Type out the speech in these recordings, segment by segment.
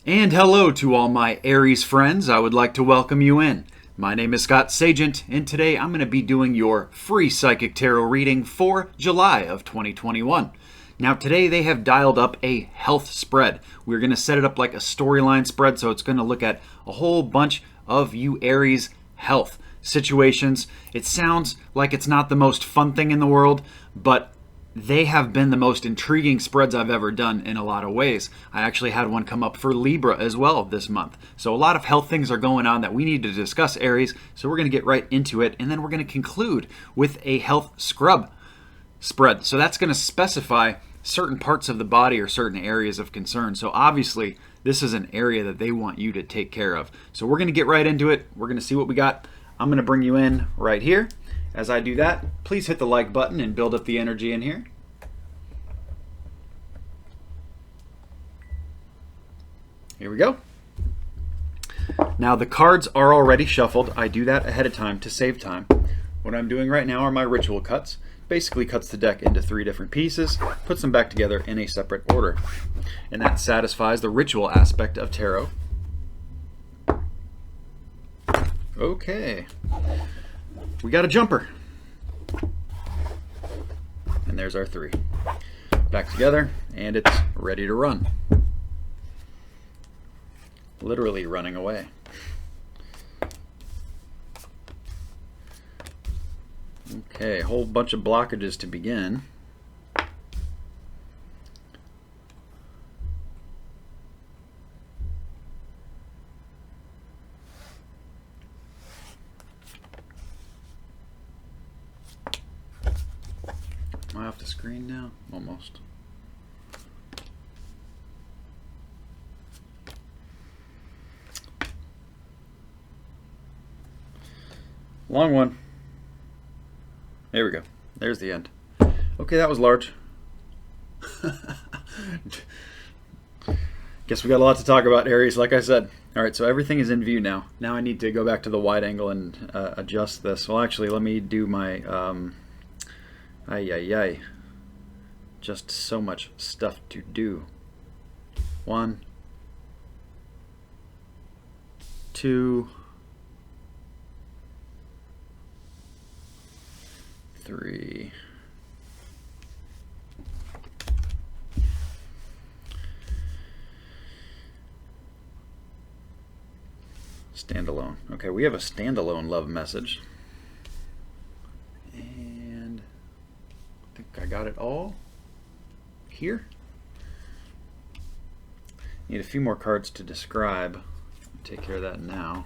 And hello to all my Aries friends. I would like to welcome you in. My name is Scott Sagent, and today I'm going to be doing your free psychic tarot reading for July of 2021. Now, today they have dialed up a health spread. We're going to set it up like a storyline spread, so it's going to look at a whole bunch of you Aries health situations. It sounds like it's not the most fun thing in the world, but they have been the most intriguing spreads I've ever done in a lot of ways. I actually had one come up for Libra as well this month. So a lot of health things are going on that we need to discuss, Aries. So we're going to get right into it, and then we're going to conclude with a health scrub spread. So that's going to specify certain parts of the body or certain areas of concern. So obviously, this is an area that they want you to take care of. So we're going to get right into it. We're going to see what we got. I'm going to bring you in right here. As I do that, please hit the like button and build up the energy in here. Here we go. Now the cards are already shuffled. I do that ahead of time to save time. What I'm doing right now are my ritual cuts. Basically cuts the deck into 3 different pieces, puts them back together in a separate order. And that satisfies the ritual aspect of tarot. Okay. We got a jumper. And there's our 3. Back together, and it's ready to run. Literally running away. Okay, a whole bunch of blockages to begin. Am I off the screen now? Almost. Long one. There we go. There's the end. Okay, that was large. Guess we got a lot to talk about, Aries, like I said. All right, so everything is in view now. Now I need to go back to the wide angle and adjust this. Well, actually, let me do my... Just so much stuff to do. 1, 2, 3. Standalone. Okay, we have a standalone love message. And I think I got it all here. Need a few more cards to describe. Take care of that now.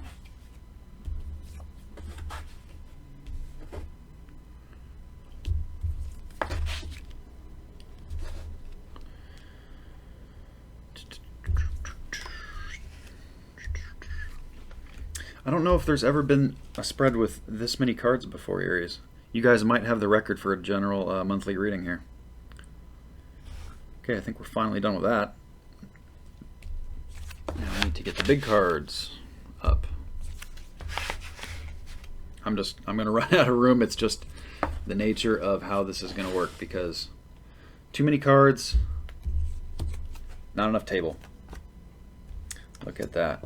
I don't know if there's ever been a spread with this many cards before, Aries. You guys might have the record for a general monthly reading here. Okay, I think we're finally done with that. Now I need to get the big cards up. I'm going to run out of room. It's just the nature of how this is going to work because too many cards, not enough table. Look at that.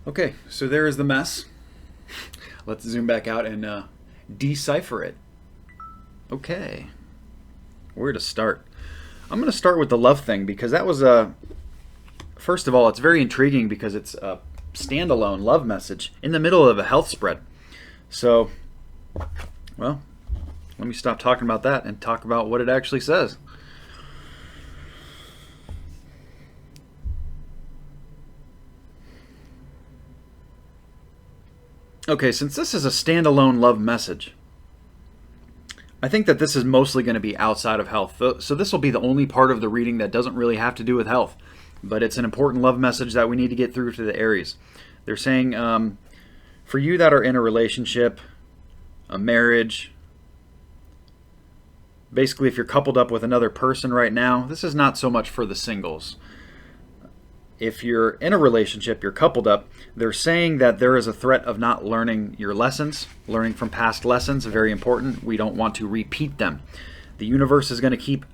Okay, so there is the mess. Let's zoom back out and decipher it. Okay, where to start? I'm going to start with the love thing because that was first of all, it's very intriguing because it's a standalone love message in the middle of a health spread. So, well, let me stop talking about that and talk about what it actually says. Okay, since this is a standalone love message, I think that this is mostly going to be outside of health. So this will be the only part of the reading that doesn't really have to do with health. But it's an important love message that we need to get through to the Aries. They're saying, for you that are in a relationship, a marriage, basically if you're coupled up with another person right now, this is not so much for the singles. if you're in a relationship, you're coupled up, they're saying that there is a threat of not learning your lessons, learning from past lessons, very important. We don't want to repeat them. The universe is going to keep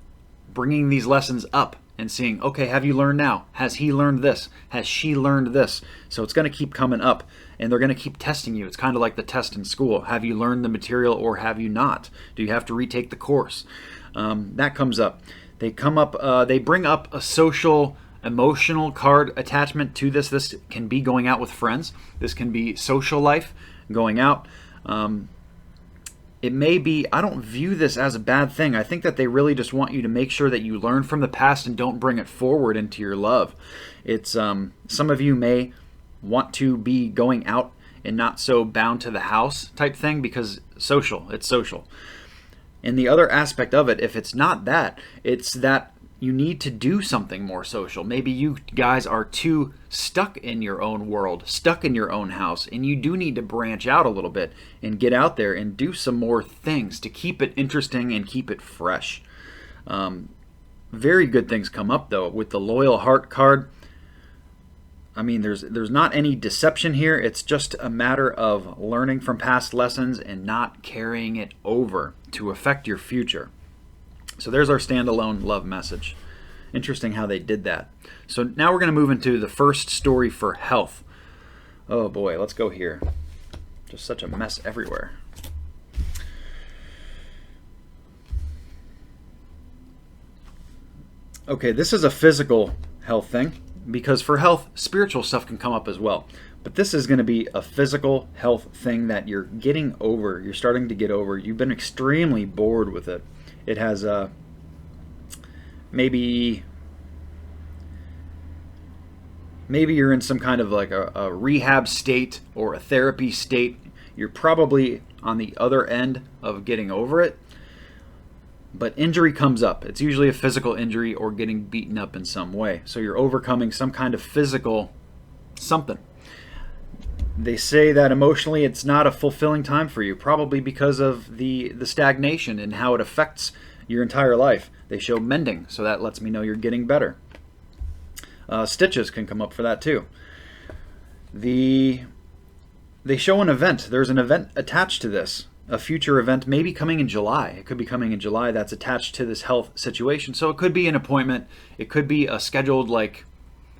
bringing these lessons up and seeing, okay, have you learned now? Has he learned this? Has she learned this? So it's going to keep coming up, and they're going to keep testing you. It's kind of like the test in school. Have you learned the material or have you not? Do you have to retake the course? That comes up. They bring up a social, emotional card attachment to this. This can be going out with friends. This can be social life, going out. It may be, I don't view this as a bad thing. I think that they really just want you to make sure that you learn from the past and don't bring it forward into your love. It's some of you may want to be going out and not so bound to the house type thing because it's social. And the other aspect of it, if it's not that, it's that you need to do something more social. Maybe you guys are too stuck in your own world, stuck in your own house, and you do need to branch out a little bit and get out there and do some more things to keep it interesting and keep it fresh. Very good things come up, though, with the Loyal Heart card. I mean, there's not any deception here. It's just a matter of learning from past lessons and not carrying it over to affect your future. So there's our standalone love message. Interesting how they did that. So now we're going to move into the first story for health. Oh boy, let's go here. Just such a mess everywhere. Okay, this is a physical health thing because for health, spiritual stuff can come up as well. But this is going to be a physical health thing that you're getting over. You're starting to get over. You've been extremely bored with it. It has maybe you're in some kind of like a rehab state or a therapy state. You're probably on the other end of getting over it. But injury comes up. It's usually a physical injury or getting beaten up in some way. So you're overcoming some kind of physical something. They say that emotionally it's not a fulfilling time for you, probably because of the stagnation and how it affects your entire life. They show mending, so that lets me know you're getting better. Stitches can come up for that too. They show an event. There's an event attached to this, a future event maybe coming in July. It could be coming in July that's attached to this health situation. So it could be an appointment. It could be a scheduled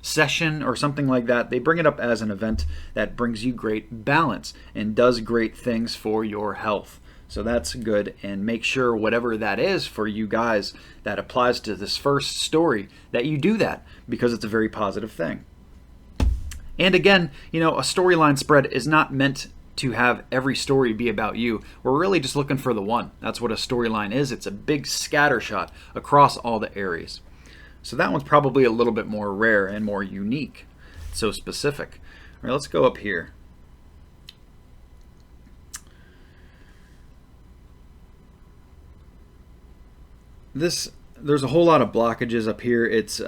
session or something like that. They bring it up as an event that brings you great balance and does great things for your health. So that's good, and make sure whatever that is for you guys that applies to this first story that you do that because it's a very positive thing. And again, a storyline spread is not meant to have every story be about you. We're really just looking for the one. That's what a storyline is. It's a big scatter shot across all the Aries. So that one's probably a little bit more rare and more unique. It's so specific. All right, let's go up here. There's a whole lot of blockages up here. It's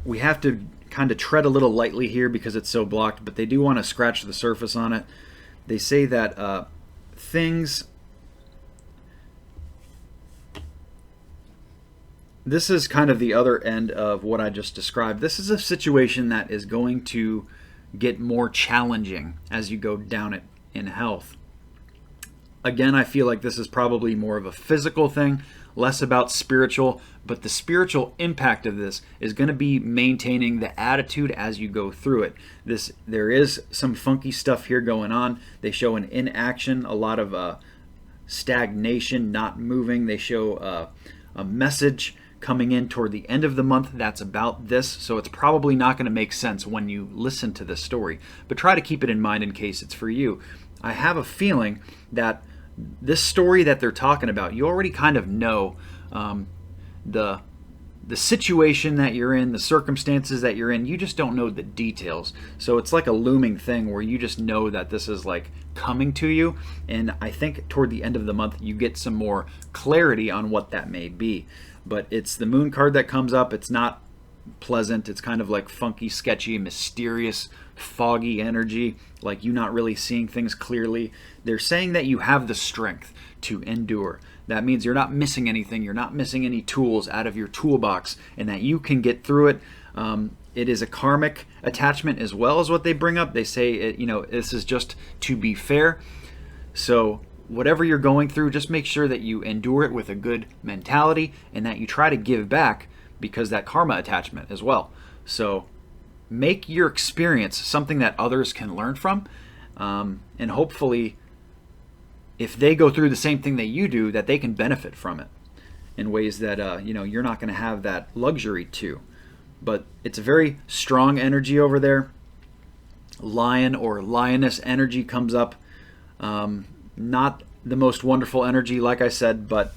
we have to kind of tread a little lightly here because it's so blocked, but they do want to scratch the surface on it. They say that things... This is kind of the other end of what I just described. This is a situation that is going to get more challenging as you go down it in health. Again, I feel like this is probably more of a physical thing, less about spiritual, but the spiritual impact of this is going to be maintaining the attitude as you go through it. There is some funky stuff here going on. They show an inaction, a lot of stagnation, not moving. They show a message coming in toward the end of the month that's about this, so it's probably not going to make sense when you listen to this story, but try to keep it in mind in case it's for you. I have a feeling that this story that they're talking about, you already kind of know the situation that you're in, the circumstances that you're in. You just don't know the details. So it's like a looming thing where you just know that this is coming to you, and I think toward the end of the month you get some more clarity on what that may be. But it's the moon card that comes up. It's not pleasant. It's kind of funky, sketchy, mysterious foggy energy, like you not really seeing things clearly. They're saying that you have the strength to endure. That means you're not missing anything, you're not missing any tools out of your toolbox, and that you can get through it. It is a karmic attachment as well as what they bring up. They say, this is just to be fair. So whatever you're going through, just make sure that you endure it with a good mentality and that you try to give back, because that karma attachment as well. So make your experience something that others can learn from, and hopefully if they go through the same thing that you do, that they can benefit from it in ways that you're not going to have that luxury to. But it's a very strong energy over there. Lion or lioness energy comes up. Not the most wonderful energy, like I said, but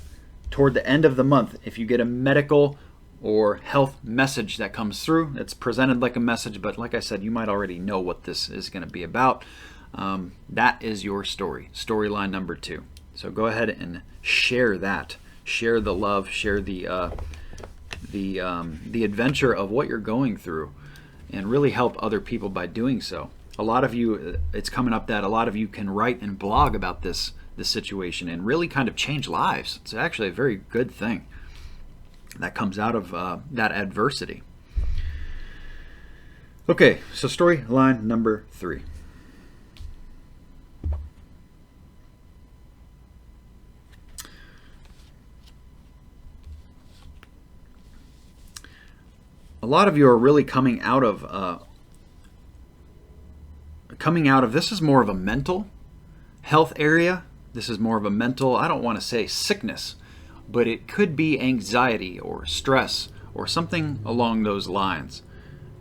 toward the end of the month, if you get a medical or health message that comes through, it's presented like a message, but like I said, you might already know what this is going to be about. That is your storyline number 2. So go ahead and share that. Share the love, share the adventure of what you're going through, and really help other people by doing so. A lot of you, it's coming up that a lot of you can write and blog about this situation and really kind of change lives. It's actually a very good thing that comes out of that adversity. Okay, so storyline number 3. A lot of you are really coming out of this is more of a mental health area. This is more of a mental, I don't want to say sickness, but it could be anxiety or stress or something along those lines.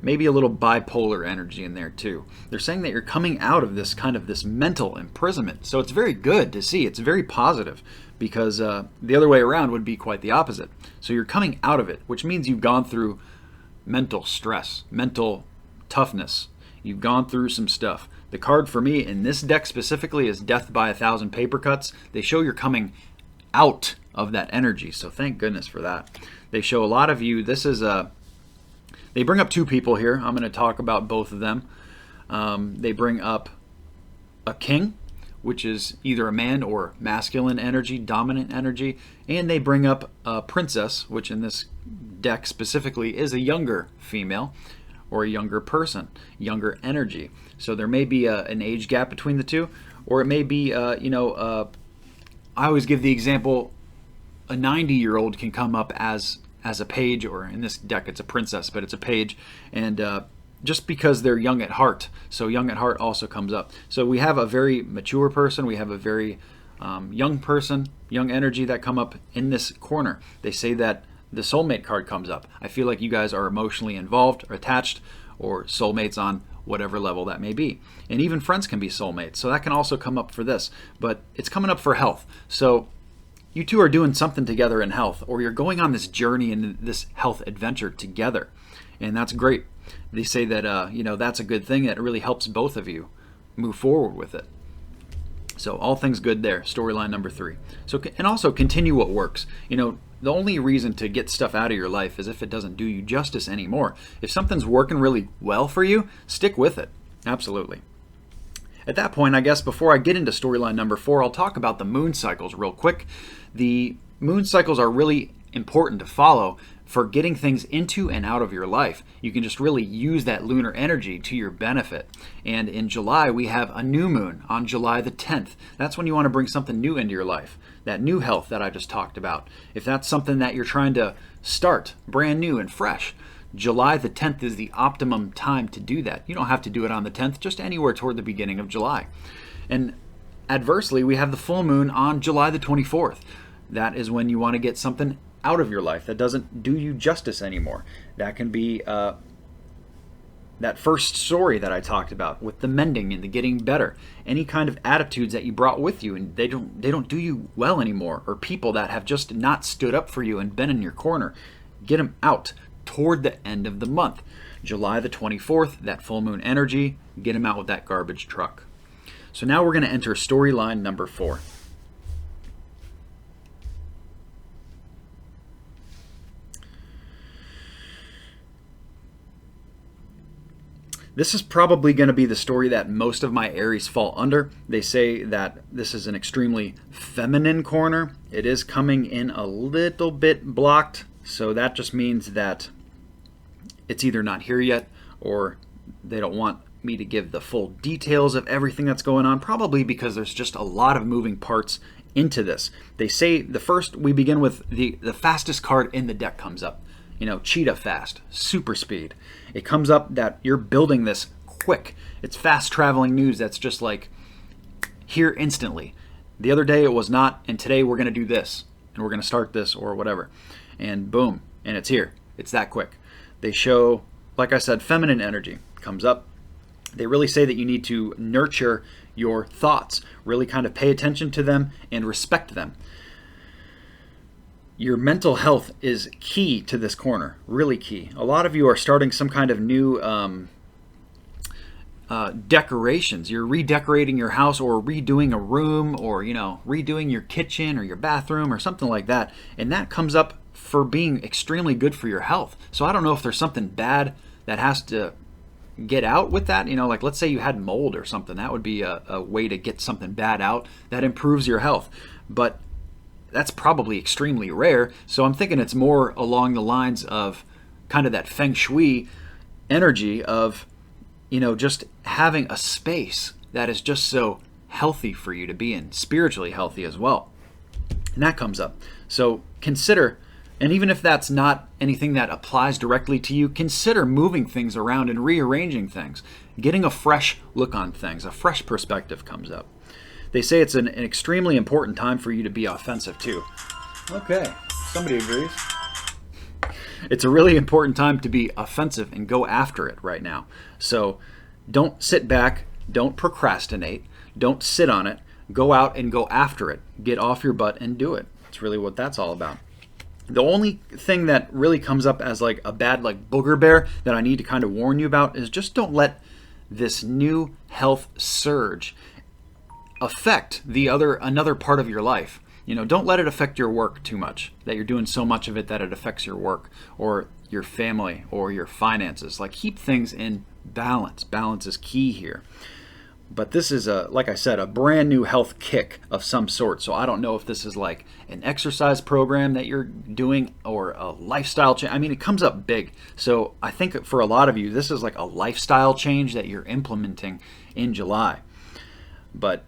Maybe a little bipolar energy in there too. They're saying that you're coming out of this mental imprisonment. So it's very good to see. It's very positive, because the other way around would be quite the opposite. So you're coming out of it, which means you've gone through mental stress, mental toughness. You've gone through some stuff. The card for me in this deck specifically is Death by 1,000 Paper Cuts. They show you're coming out of that energy, so thank goodness for that. They show a lot of you, they bring up 2 people here. I'm going to talk about both of them. They bring up a king, which is either a man or masculine energy, dominant energy, and they bring up a princess, which in this deck specifically is a younger female or a younger person, younger energy. So there may be an age gap between the two, or it may be, I always give the example, a 90-year-old can come up as a page, or in this deck it's a princess, but it's a page, and just because they're young at heart. So young at heart also comes up. So we have a very mature person, we have a very young person, young energy that come up in this corner. They say that the soulmate card comes up. I feel like you guys are emotionally involved or attached, or soulmates on whatever level that may be. And even friends can be soulmates. So that can also come up for this. But it's coming up for health. So you two are doing something together in health, or you're going on this journey and this health adventure together. And that's great. They say that, that's a good thing. That really helps both of you move forward with it. So all things good there, storyline number 3. So, and also continue what works. The only reason to get stuff out of your life is if it doesn't do you justice anymore. If something's working really well for you, stick with it. Absolutely. At that point, I guess before I get into storyline number 4, I'll talk about the moon cycles real quick. The moon cycles are really important to follow for getting things into and out of your life. You can just really use that lunar energy to your benefit. And in July, we have a new moon on July the 10th. That's when you want to bring something new into your life. That new health that I just talked about. If that's something that you're trying to start brand new and fresh, July the 10th is the optimum time to do that. You don't have to do it on the 10th, just anywhere toward the beginning of July. And adversely, we have the full moon on July the 24th. That is when you want to get something out of your life that doesn't do you justice anymore. That can be that first story that I talked about with the mending and the getting better. Any kind of attitudes that you brought with you and they don't do you well anymore, or people that have just not stood up for you and been in your corner. Get them out toward the end of the month. July the 24th, that full moon energy, get them out with that garbage truck. So now we're going to enter storyline number 4. This is probably going to be the story that most of my Aries fall under. They say that this is an extremely feminine corner. It is coming in a little bit blocked, so that just means that it's either not here yet or they don't want me to give the full details of everything that's going on, probably because there's just a lot of moving parts into this. They say we begin with the fastest card in the deck comes up. Cheetah fast, super speed. It comes up that you're building this quick. It's fast traveling news that's just like here instantly. The other day it was not, and today we're going to do this, and we're going to start this or whatever. And boom, and it's here. It's that quick. They show, like I said, feminine energy comes up. They really say that you need to nurture your thoughts, really kind of pay attention to them and respect them. Your mental health is key to this corner, really key. A lot of you are starting some kind of new decorations. You're redecorating your house or redoing a room or, redoing your kitchen or your bathroom or something like that. And that comes up for being extremely good for your health. So I don't know if there's something bad that has to get out with that. Like let's say you had mold or something. That would be a way to get something bad out that improves your health. But that's probably extremely rare. So I'm thinking it's more along the lines of kind of that feng shui energy of, just having a space that is just so healthy for you to be in, spiritually healthy as well. And that comes up. So consider, and even if that's not anything that applies directly to you, consider moving things around and rearranging things, getting a fresh look on things, a fresh perspective comes up. They say it's an extremely important time for you to be offensive too. Okay, somebody agrees. It's a really important time to be offensive and go after it right now. So don't sit back, don't procrastinate, don't sit on it, go out and go after it. Get off your butt and do it. That's really what that's all about. The only thing that really comes up as like a bad booger bear that I need to kind of warn you about is just don't let this new health surge affect another part of your life. Don't let it affect your work too much, that you're doing so much of it that it affects your work or your family or your finances. Keep things in balance. Balance is key here. But this is like I said, a brand new health kick of some sort. So I don't know if this is like an exercise program that you're doing or a lifestyle change. I mean, it comes up big. So I think for a lot of you, this is like a lifestyle change that you're implementing in July. But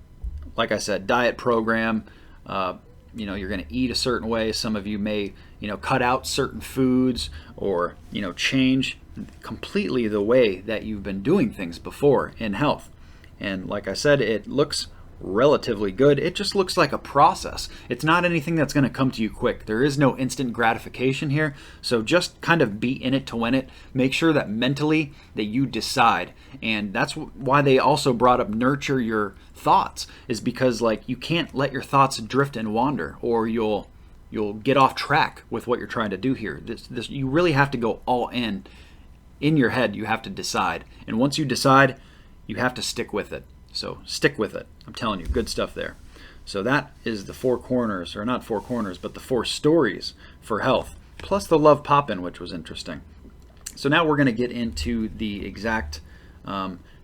like I said, diet program, you're going to eat a certain way. Some of you may, cut out certain foods or, change completely the way that you've been doing things before in health. And like I said, it looks relatively good. It just looks like a process. It's not anything that's going to come to you quick. There is no instant gratification here. So just kind of be in it to win it. Make sure that mentally that you decide. And that's why they also brought up nurture your thoughts, is because you can't let your thoughts drift and wander, or you'll get off track with what you're trying to do here. This you really have to go all in your head. You have to decide. And once you decide, you have to stick with it. So stick with it. I'm telling you, good stuff there. So that is the four corners, or not four corners, but the four stories for health, plus the love pop-in, which was interesting. So now we're going to get into the exact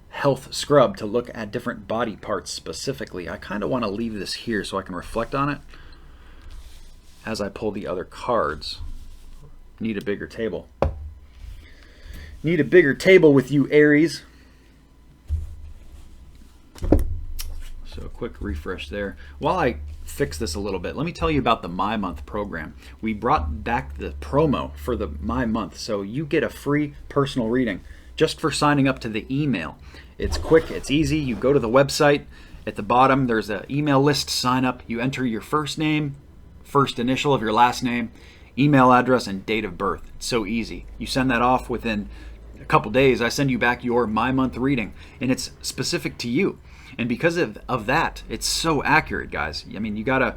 health scrub to look at different body parts specifically. I kind of want to leave this here so I can reflect on it as I pull the other cards. Need a bigger table. Need a bigger table with you, Aries. So a quick refresh there. While I fix this a little bit, let me tell you about the My Month program. We brought back the promo for the My Month, so you get a free personal reading just for signing up to the email. It's quick, it's easy. You go to the website. At the bottom, there's an email list. Sign up. You enter your first name, first initial of your last name, email address, and date of birth. It's so easy. You send that off within a couple days. I send you back your My Month reading, and it's specific to you. And because of that, it's so accurate, guys. I mean, you gotta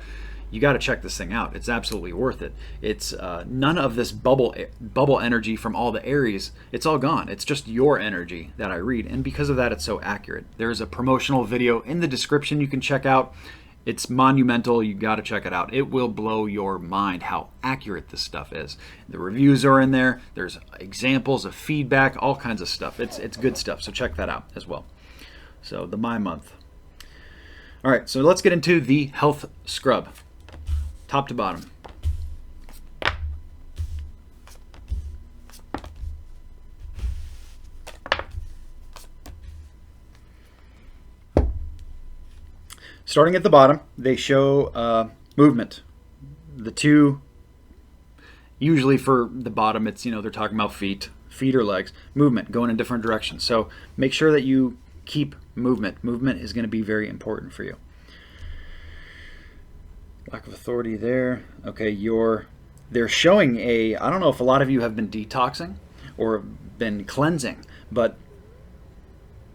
check this thing out. It's absolutely worth it. It's none of this bubble energy from all the Aries. It's all gone. It's just your energy that I read, and because of that, it's so accurate. There's a promotional video in the description you can check out. It's monumental. You got to check it out. It will blow your mind how accurate this stuff is. The reviews are in there. There's examples of feedback, all kinds of stuff. It's good stuff. So check that out as well. So the My Month. All right, so let's get into the health scrub, top to bottom. Starting at the bottom, they show movement. The two, usually for the bottom, it's, they're talking about feet or legs. Movement, going in different directions. So make sure that you keep movement. Movement is going to be very important for you. Lack of authority there. Okay, they're showing I don't know if a lot of you have been detoxing or been cleansing, but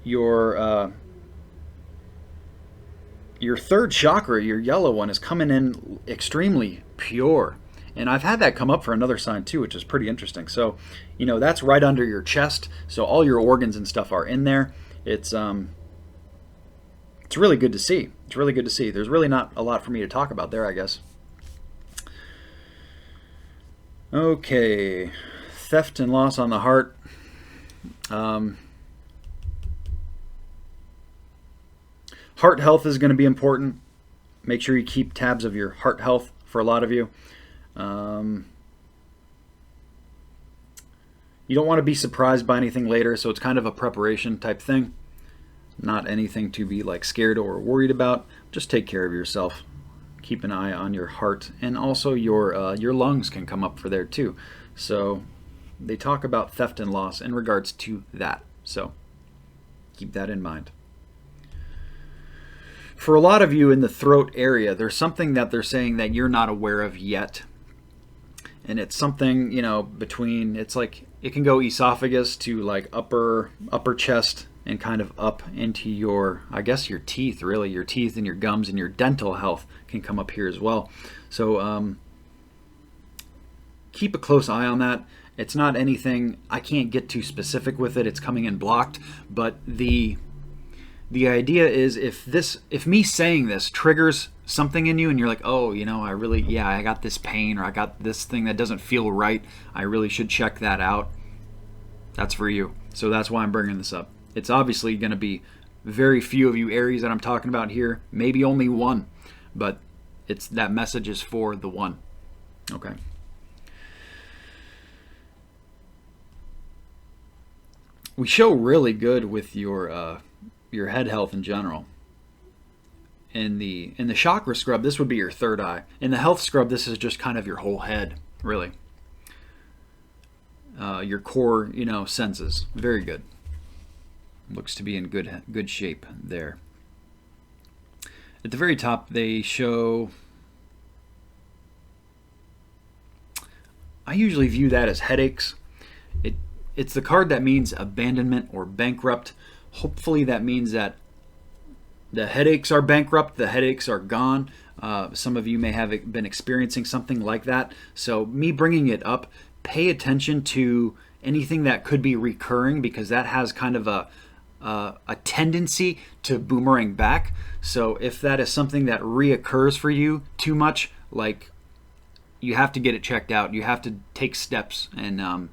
your third chakra, your yellow one, is coming in extremely pure. And I've had that come up for another sign too, which is pretty interesting. So, that's right under your chest. So all your organs and stuff are in there. It's really good to see. It's really good to see. There's really not a lot for me to talk about there, I guess. Okay. Theft and loss on the heart. Heart health is going to be important. Make sure you keep tabs of your heart health for a lot of you. You don't want to be surprised by anything later, so it's kind of a preparation type thing. Not anything to be scared or worried about. Just take care of yourself. Keep an eye on your heart, and also your lungs can come up for there too. So they talk about theft and loss in regards to that. So keep that in mind. For a lot of you in the throat area, there's something that they're saying that you're not aware of yet. And it's something, between, it's it can go esophagus to upper chest and kind of up into your teeth, really. Your teeth and your gums and your dental health can come up here as well. So keep a close eye on that. It's not anything, I can't get too specific with it. It's coming in blocked, but the idea is if me saying this triggers something in you and you're like, oh, I got this pain, or I got this thing that doesn't feel right, I really should check that out. That's for you. So that's why I'm bringing this up. It's obviously going to be very few of you Aries that I'm talking about here, maybe only one, but that message is for the one. Okay. We show really good with your head health in general. In the chakra scrub, this would be your third eye. In the health scrub, this is just kind of your whole head, really. Your core, senses. Very good. Looks to be in good shape there. At the very top, they show, I usually view that as headaches. It's the card that means abandonment or bankrupt. Hopefully that means that the headaches are bankrupt, the headaches are gone. Some of you may have been experiencing something like that. So me bringing it up, pay attention to anything that could be recurring, because that has kind of a tendency to boomerang back. So if that is something that reoccurs for you too much, you have to get it checked out. You have to take steps and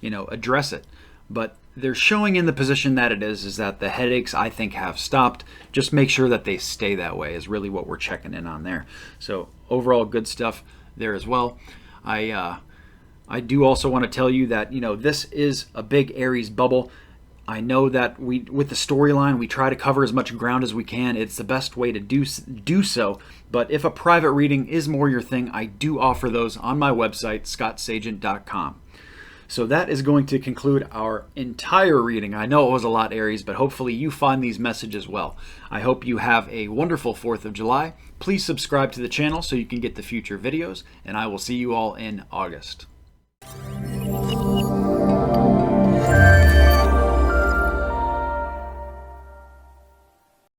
address it. But they're showing in the position that it is that the headaches, I think, have stopped. Just make sure that they stay that way is really what we're checking in on there. So overall, good stuff there as well. I do also want to tell you that, this is a big Aries bubble. I know that with the storyline, we try to cover as much ground as we can. It's the best way to do so. But if a private reading is more your thing, I do offer those on my website, scottsagent.com. So that is going to conclude our entire reading. I know it was a lot, Aries, but hopefully you find these messages well. I hope you have a wonderful 4th of July. Please subscribe to the channel so you can get the future videos, and I will see you all in August.